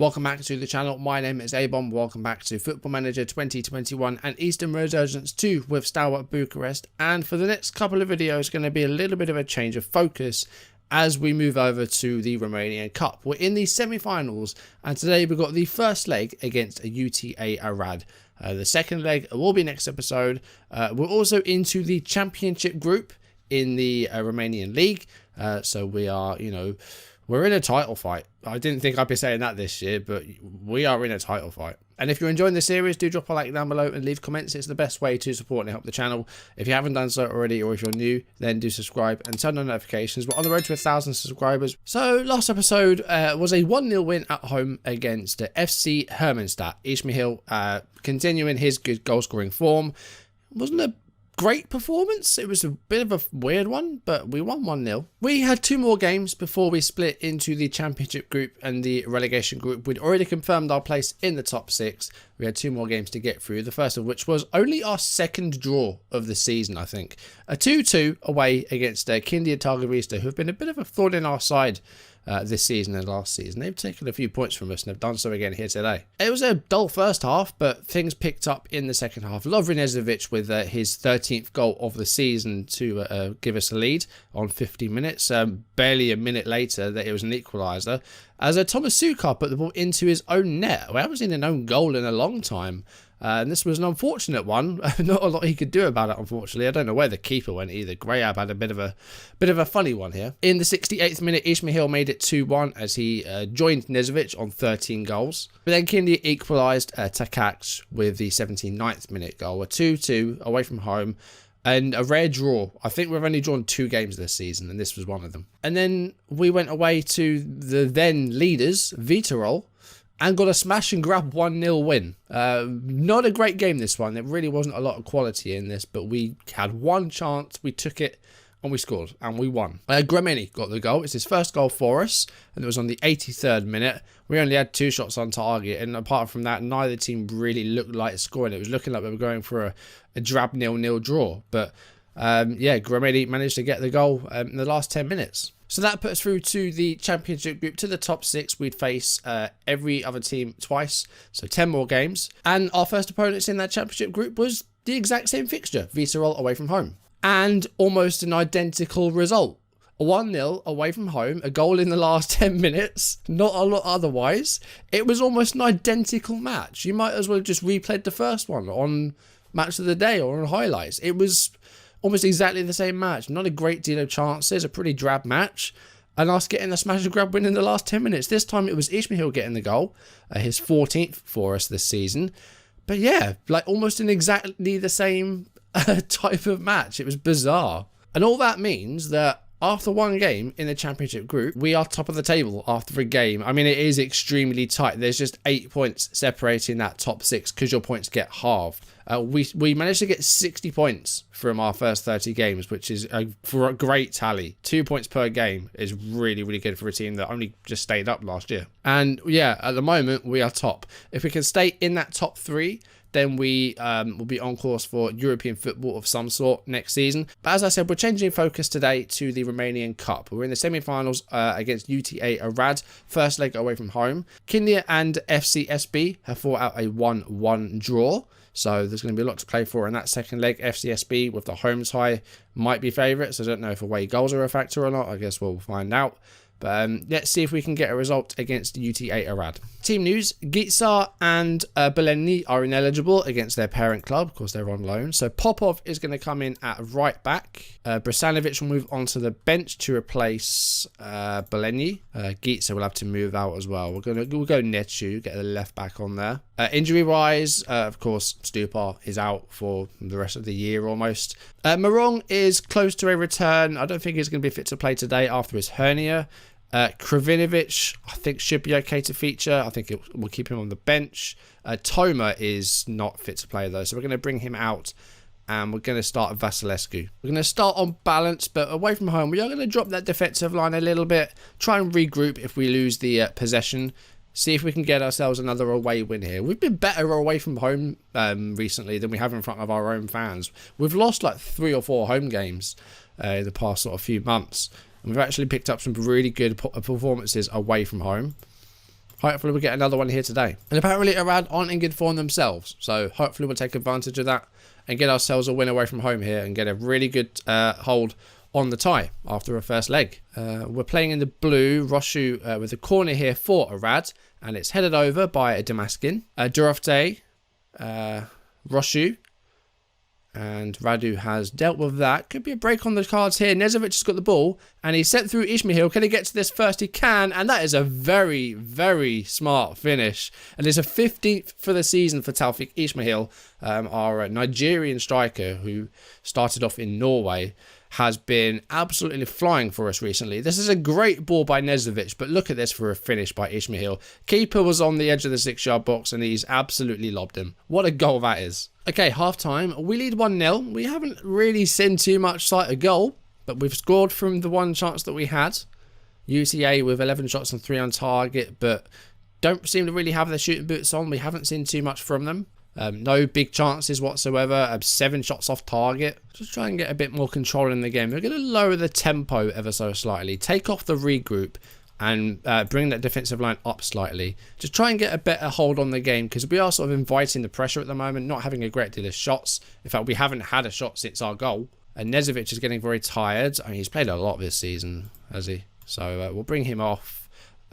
Welcome back to the channel. My name is A-Bomb. Welcome back to Football Manager 2021 and Eastern Resurgence 2 with Steaua Bucharest. And for the next couple of videos, going to be a little bit of a change of focus as we move over to the Romanian Cup. We're in the semi-finals, and today we've got the first leg against a UTA Arad. The second leg will be next episode. We're also into the championship group in the Romanian League. So we are, we're in a title fight. I didn't think I'd be saying that this year, but we are in a title fight. And if you're enjoying the series, do drop a like down below and leave comments. It's the best way to support and help the channel. If you haven't done so already, or if you're new, then do subscribe and turn on notifications. We're on the road to 1,000 subscribers. So last episode was a 1-0 win at home against FC Hermannstadt. Ismail continuing his good goal scoring form. Wasn't a great performance. It was a bit of a weird one, but we won 1-0. We had 2 more games before we split into the championship group and the relegation group. We'd already confirmed our place in the top 6. We had 2 more games to get through, the first of which was only our second draw of the season, I think. A 2-2 away against Kindia Targovista, who have been a bit of a thorn in our side this season and last season. They've taken a few points from us and have done so again here today. It was a dull first half, but things picked up in the second half. Lovren Nezovic with his 13th goal of the season to give us a lead on 50 minutes. Barely a minute later, that it was an equaliser. As Thomas Sukar put the ball into his own net. We haven't seen an own goal in a long time. And this was an unfortunate one. Not a lot he could do about it, unfortunately. I don't know where the keeper went either. Grayab had a bit of a funny one here. In the 68th minute, Ismail made it 2-1 as he joined Nezovic on 13 goals. But then Kindia equalised Takach with the 79th minute goal. A 2-2 away from home. And a rare draw. I think we've only drawn 2 games this season, and this was one of them. And then we went away to the then leaders, Viitorul, and got a smash and grab 1-0 win. Not a great game, this one. There really wasn't a lot of quality in this, but we had one chance, we took it, and we scored, and we won. Gremeni got the goal. It's his first goal for us, and it was on the 83rd minute. We only had 2 shots on target, and apart from that, neither team really looked like scoring. It was looking like we were going for a drab 0-0 draw. But yeah, Gremeni managed to get the goal in the last 10 minutes. So that put us through to the championship group, to the top 6. We'd face every other team twice, so 10 more games. And our first opponents in that championship group was the exact same fixture, Viitorul away from home. And almost an identical result. 1-0 away from home, a goal in the last 10 minutes, not a lot otherwise. It was almost an identical match. You might as well have just replayed the first one on Match of the Day or on highlights. It was almost exactly the same match. Not a great deal of chances, a pretty drab match. And us getting a smash and grab win in the last 10 minutes. This time it was Ismail getting the goal, his 14th for us this season. But yeah, like almost in exactly the same type of match. It was bizarre. And all that means that after one game in the championship group, we are top of the table after a game. I mean, it is extremely tight. There's just 8 points separating that top 6 because your points get halved. We managed to get 60 points from our first 30 games, which is for a great tally. 2 points per game is really, really good for a team that only just stayed up last year. And yeah, at the moment, we are top. If we can stay in that top 3, then we will be on course for European football of some sort next season. But as I said, we're changing focus today to the Romanian Cup. We're in the semi-finals against UTA Arad, first leg away from home. Kindia and FCSB have fought out a 1-1 draw. So there's going to be a lot to play for in that second leg. FCSB with the home tie might be favourites. I don't know if away goals are a factor or not. I guess we'll find out. But let's see if we can get a result against UTA Arad. Team news, Gitsa and Beleni are ineligible against their parent club. Of course, they're on loan. So Popov is going to come in at right back. Brasanovic will move onto the bench to replace Beleni. Gitsa will have to move out as well. We'll go Nechu, get the left back on there. Injury-wise, of course, Stupa is out for the rest of the year almost. Morong is close to a return. I don't think he's going to be fit to play today after his hernia. Kravinovic, I think, should be okay to feature. I think we'll keep him on the bench. Toma is not fit to play, though, so we're going to bring him out. And we're going to start Vasilescu. We're going to start on balance, but away from home, we are going to drop that defensive line a little bit. Try and regroup if we lose the possession. See if we can get ourselves another away win here. We've been better away from home recently than we have in front of our own fans. We've lost like 3 or 4 home games in the past sort of few months. And we've actually picked up some really good performances away from home. Hopefully we'll get another one here today. And apparently Arad aren't in good form themselves, so hopefully we'll take advantage of that and get ourselves a win away from home here and get a really good hold on the tie after a first leg. We're playing in the blue, Roshu with a corner here for Arad, and it's headed over by a Damaskin. Durofte, Roshu, and Radu has dealt with that. Could be a break on the cards here. Nezovic has got the ball, and he's sent through Ismail. Can he get to this first? He can, and that is a very, very smart finish. And it's a 15th for the season for Taufik Ismail, our Nigerian striker who started off in Norway. Has been absolutely flying for us recently. This is a great ball by Nezovic, but look at this for a finish by Ismail. Keeper was on the edge of the 6-yard box and he's absolutely lobbed him. What a goal that is. Okay, half time. We lead 1-0. We haven't really seen too much sight of goal, but we've scored from the one chance that we had. UTA with 11 shots and 3 on target, but don't seem to really have their shooting boots on. We haven't seen too much from them. No big chances whatsoever. 7 shots off target. Just try and get a bit more control in the game. We're going to lower the tempo ever so slightly. Take off the regroup and bring that defensive line up slightly. Just try and get a better hold on the game because we are sort of inviting the pressure at the moment. Not having a great deal of shots. In fact, we haven't had a shot since our goal. And Nezovic is getting very tired. I mean, he's played a lot this season, has he? So we'll bring him off.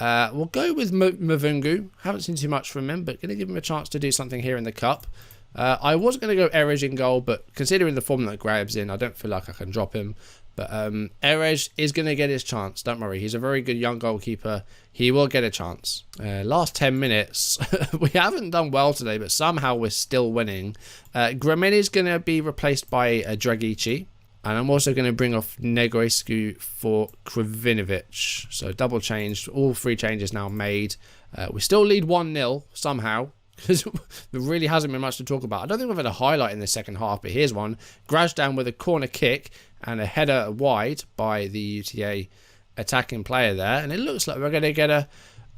We'll go with Mavungu. Haven't seen too much from him, but going to give him a chance to do something here in the cup. I was going to go Erej in goal, but considering the form that Grab's in, I don't feel like I can drop him. But Erej is going to get his chance. Don't worry. He's a very good young goalkeeper. He will get a chance. Last 10 minutes. We haven't done well today, but somehow we're still winning. Grameni is going to be replaced by Dragici. And I'm also going to bring off Negrescu for Kravinovic. So double changed. All 3 changes now made. We still lead 1-0 somehow. Because there really hasn't been much to talk about. I don't think we've had a highlight in the second half. But here's one. Grajdan with a corner kick. And a header wide by the UTA attacking player there. And it looks like we're going to get a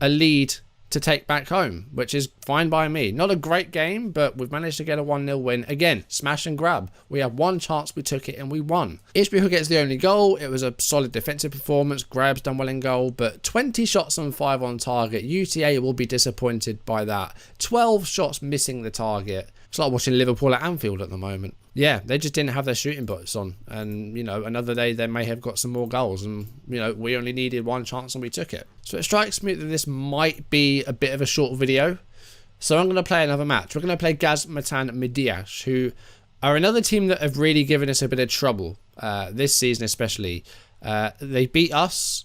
lead to take back home, which is fine by me. Not a great game, but we've managed to get a 1-0 win. Again, smash and grab. We had one chance, we took it, and we won. Ishbihar gets the only goal. It was a solid defensive performance. Grab's done well in goal, but 20 shots and 5 on target. UTA will be disappointed by that. 12 shots missing the target. It's like watching Liverpool at Anfield at the moment. Yeah, they just didn't have their shooting boots on. And, you know, another day they may have got some more goals. And, you know, we only needed one chance and we took it. So it strikes me that this might be a bit of a short video. So I'm going to play another match. We're going to play Gazmatan Midiash, who are another team that have really given us a bit of trouble this season especially. They beat us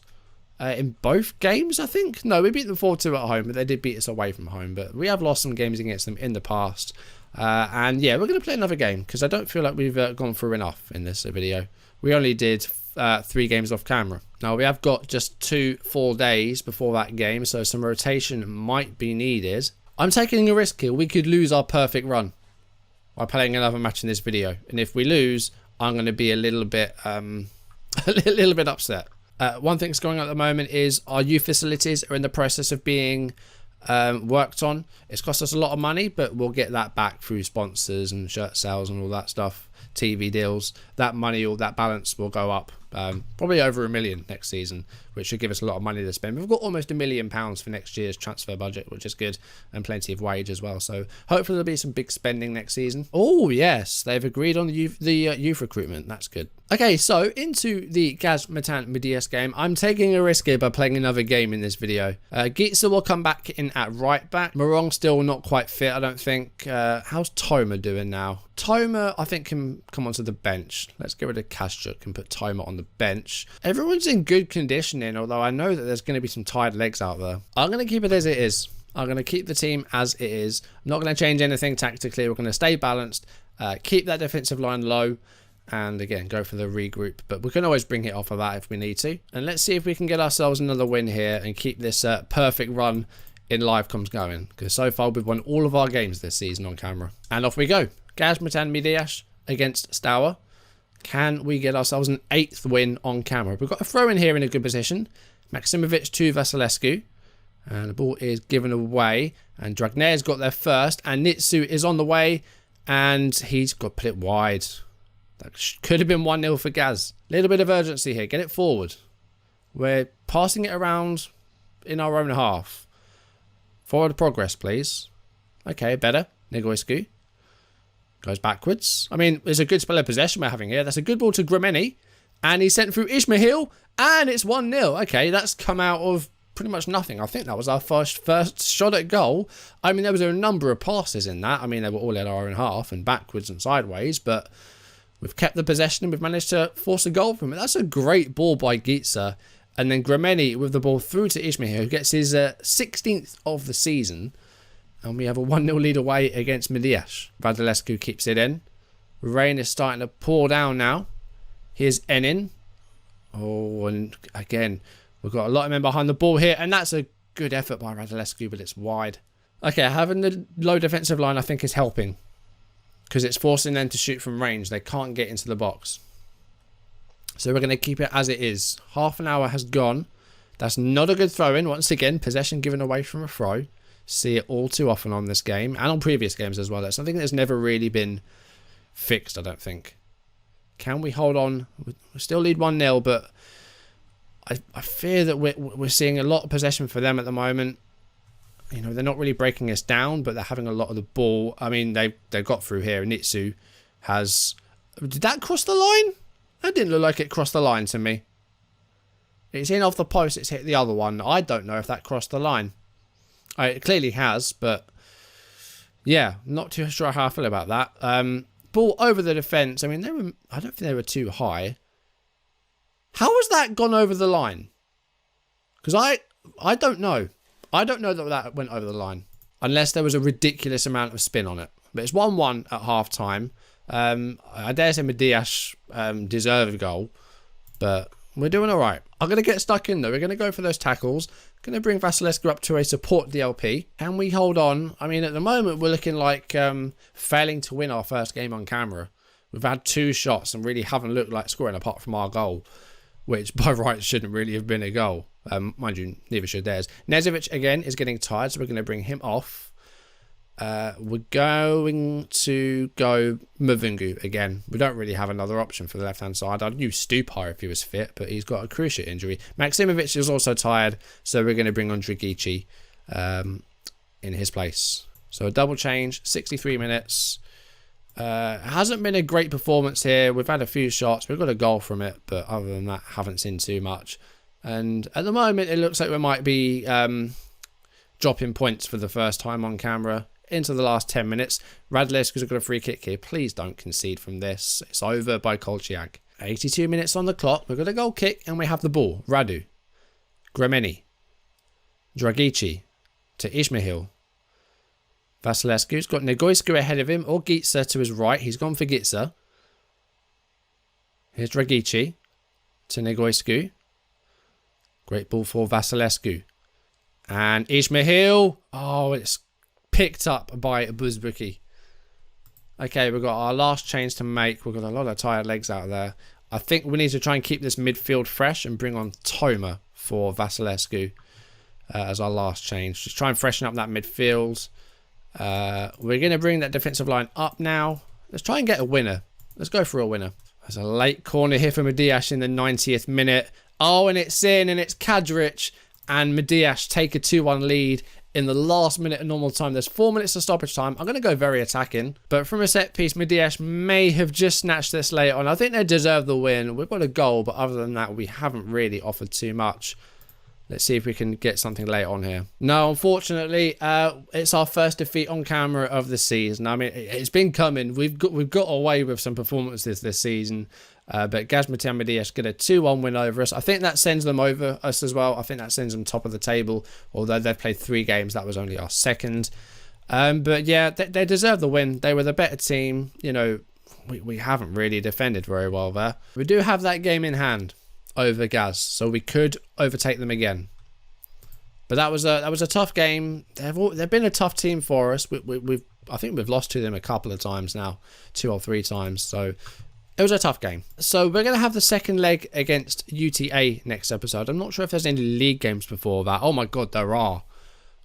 in both games, I think. No, we beat them 4-2 at home, but they did beat us away from home. But we have lost some games against them in the past. And yeah, we're going to play another game because I don't feel like we've gone through enough in this video. We only did 3 games off camera. Now we have got just 2 full days before that game, so some rotation might be needed. I'm taking a risk here. We could lose our perfect run by playing another match in this video, and if we lose, I'm going to be a little bit upset. One thing that's going on at the moment is our youth facilities are in the process of being worked on. It's cost us a lot of money, but we'll get that back through sponsors and shirt sales and all that stuff, TV deals. That money or that balance will go up probably over £1 million next season, which should give us a lot of money to spend. We've got almost £1 million for next year's transfer budget, which is good, and plenty of wage as well. So hopefully there'll be some big spending next season. Oh yes, they've agreed on the youth recruitment. That's good. Okay, so into the Gazmatan Midias game. I'm taking a risk here by playing another game in this video. Gitsa will come back in at right back. Morong still not quite fit, I don't think. How's Toma doing now? Toma, I think, can come onto the bench. Let's get rid of Kashchuk and put Toma on the bench. Everyone's in good conditioning, although I know that there's going to be some tired legs out there. I'm going to keep it as it is. I'm going to keep the team as it is. I'm not going to change anything tactically. We're going to stay balanced, keep that defensive line low, and again, go for the regroup. But we can always bring it off of that if we need to. And let's see if we can get ourselves another win here and keep this perfect run in live comms going. Because so far we've won all of our games this season on camera. And off we go. Gazmatan Midiash against Steaua. Can we get ourselves an 8th win on camera? We've got a throw in here in a good position. Maximovic to Vasilescu. And the ball is given away. And Dragner's got there first. And Nitsu is on the way. And he's got to put it wide. That could have been 1-0 for Gaz. Little bit of urgency here. Get it forward. We're passing it around in our own half. Forward progress, please. Okay, better. Negoescu goes backwards. I mean, there's a good spell of possession we're having here. That's a good ball to Gremeni. And he sent through Ismail. And it's 1-0. Okay, that's come out of pretty much nothing. I think that was our first shot at goal. I mean, there was a number of passes in that. I mean, they were all in our own half and backwards and sideways. But we've kept the possession and we've managed to force a goal from it. That's a great ball by Gitsa. And then Gremeni with the ball through to Ismail, who gets his 16th of the season. And we have a 1-0 lead away against Mediaș. Radulescu keeps it in. Rain is starting to pour down now. Here's Enin. Oh, and again, we've got a lot of men behind the ball here. And that's a good effort by Radulescu, but it's wide. Okay, having the low defensive line, I think, is helping. Because it's forcing them to shoot from range. They can't get into the box. So we're going to keep it as it is. Half an hour has gone. That's not a good throw-in. Once again, possession given away from a throw. See it all too often on this game. And on previous games as well. That's something that's never really been fixed, I don't think. Can we hold on? We still lead 1-0, but I fear that we're seeing a lot of possession for them at the moment. You know, they're not really breaking us down, but they're having a lot of the ball. I mean, they got through here. Nitsu has... Did that cross the line? That didn't look like it crossed the line to me. It's in off the post. It's hit the other one. I don't know if that crossed the line. It clearly has, but... Yeah, not too sure how I feel about that. Ball over the defence. I mean, I don't think they were too high. How has that gone over the line? Because I don't know. I don't know that went over the line. Unless there was a ridiculous amount of spin on it. But it's 1-1 at half-time. I dare say Mediaș deserved a goal. But we're doing all right. I'm going to get stuck in, though. We're going to go for those tackles. Going to bring Vasilescu up to a support DLP. Can we hold on? I mean, at the moment, we're looking like failing to win our first game on camera. We've had 2 shots and really haven't looked like scoring apart from our goal, which by rights shouldn't really have been a goal. Mind you, neither should theirs. Nezovic, again, is getting tired, so we're going to bring him off. We're going to go Mavungu again. We don't really have another option for the left-hand side. I'd use Stupar if he was fit, but he's got a cruciate injury. Maksimovic is also tired, so we're going to bring on Dragici in his place. So a double change, 63 minutes. Hasn't been a great performance here. We've had a few shots. We've got a goal from it, but other than that, haven't seen too much. And at the moment, it looks like we might be dropping points for the first time on camera. Into the last 10 minutes. Radulescu's got a free kick here. Please don't concede from this. It's over by Kolchiak. 82 minutes on the clock. We've got a goal kick and we have the ball. Radu. Gremeni. Dragici. To Ismail. Vasilescu's got Negoescu ahead of him or Gitsa to his right. He's gone for Gitsa. Here's Dragici. To Negoescu. Great ball for Vasilescu. And Ismail. Oh, it's picked up by Buzbuki. Okay, we've got our last change to make. We've got a lot of tired legs out there. I think we need to try and keep this midfield fresh and bring on Toma for Vasilescu as our last change. Just try and freshen up that midfield. We're going to bring that defensive line up now. Let's try and get a winner. Let's go for a winner. There's a late corner here for Mediaș in the 90th minute. Oh, and it's in, and it's Kadric and Mediaș take a 2-1 lead in the last minute of normal time. There's 4 minutes of stoppage time. I'm going to go very attacking. But from a set piece, Mediaș may have just snatched this late on. I think they deserve the win. We've got a goal, but other than that, we haven't really offered too much. Let's see if we can get something late on here. No, unfortunately, it's our first defeat on camera of the season. I mean, it's been coming. We've got away with some performances this season. But Gazmeti and Mediaș get a 2-1 win over us. I think that sends them over us as well. I think that sends them top of the table. Although they've played 3 games, that was only our second. But yeah, they deserve the win. They were the better team. You know, we haven't really defended very well there. We do have that game in hand over Gaz, so we could overtake them again. But that was a tough game. They've been a tough team for us. I think we've lost to them a couple of times now, 2 or 3 times. So it was a tough game. So we're going to have the second leg against UTA next episode. I'm not sure if there's any league games before that. Oh my god, there are.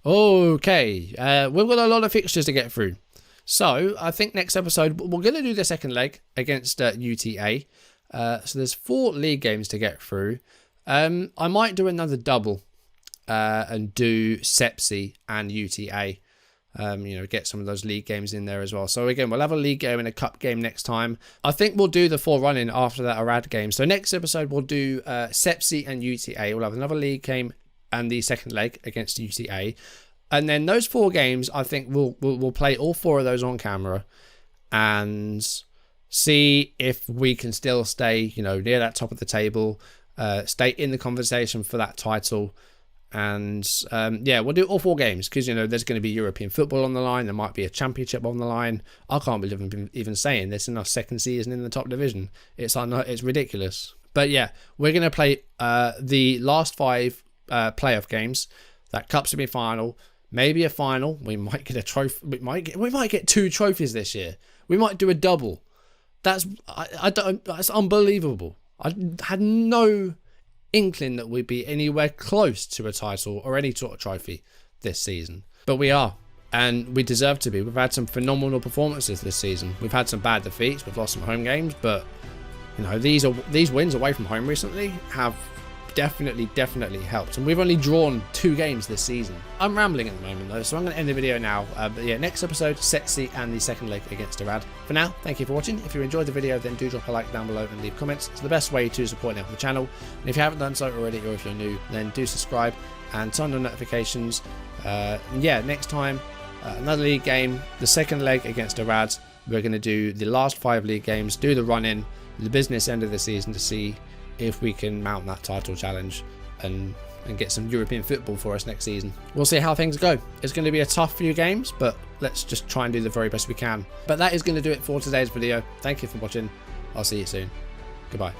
Okay, we've got a lot of fixtures to get through. So I think next episode we're going to do the second leg against UTA. So there's 4 league games to get through. I might do another double and do CSA and UTA. Get some of those league games in there as well. So again, we'll have a league game and a cup game next time. I think we'll do the 4 running after that Arad game. So next episode, we'll do CSA and UTA. We'll have another league game and the second leg against UTA. And then those 4 games, I think we'll play all 4 of those on camera and see if we can still stay, near that top of the table, stay in the conversation for that title. And we'll do all 4 games because there's going to be European football on the line. There might be a championship on the line. I can't believe I'm even saying this in our second season in the top division. It's ridiculous. But yeah, we're going to play the last 5 playoff games. That cup semi-final, maybe a final. We might get a trophy. We might get 2 trophies this year. We might do a double. That's unbelievable. I had no inkling that we'd be anywhere close to a title or any sort of trophy this season, but we are, and we deserve to be. We've had some phenomenal performances this season. We've had some bad defeats, we've lost some home games, but these wins away from home recently have definitely helped, and we've only drawn 2 games this season. I'm rambling at the moment though, so I'm going to end the video now. But yeah, next episode, CSA and the second leg against Arad. For now, thank you for watching. If you enjoyed the video, then do drop a like down below and leave comments. It's the best way to support the channel, and if you haven't done so already, or if you're new, then do subscribe and turn on notifications. Next time, another league game, the second leg against Arad. We're going to do the last 5 league games, do the run-in, the business end of the season to see if we can mount that title challenge and get some European football for us next season. We'll see how things go. It's going to be a tough few games, but let's just try and do the very best we can. But that is going to do it for today's video. Thank you for watching. I'll see you soon. Goodbye.